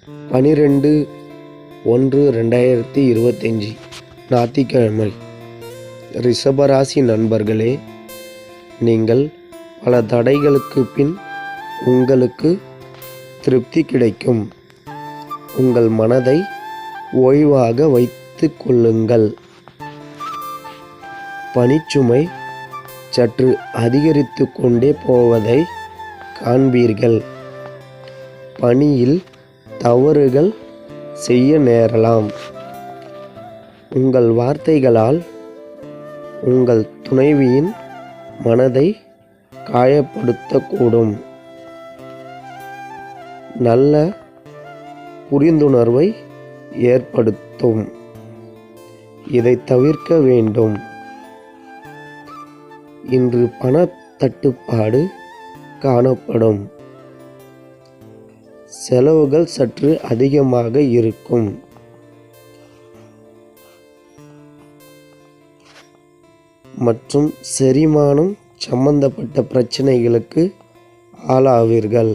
12/1/2025 ஞாயிற்றுக்கிழமை. ரிஷபராசி நண்பர்களே, நீங்கள் பல தடைகளுக்கு பின் உங்களுக்கு திருப்தி கிடைக்கும். உங்கள் மனதை ஓய்வாக வைத்து கொள்ளுங்கள். பணிச்சுமை சற்று அதிகரித்து கொண்டே போவதை காண்பீர்கள். பணியில் தவறுகள் செய்ய நேரலாம். உங்கள் வார்த்தைகளால் உங்கள் துணைவியின் மனதை காயப்படுத்தக்கூடும். நல்ல புரிந்துணர்வை ஏற்படுத்தும். இதை தவிர்க்க வேண்டும். இன்று பண தட்டுப்பாடு காணப்படும். செலவுகள் சற்று அதிகமாக இருக்கும். மற்றும் செரிமானம் சம்பந்தப்பட்ட பிரச்சனைகளுக்கு ஆளாவீர்கள்.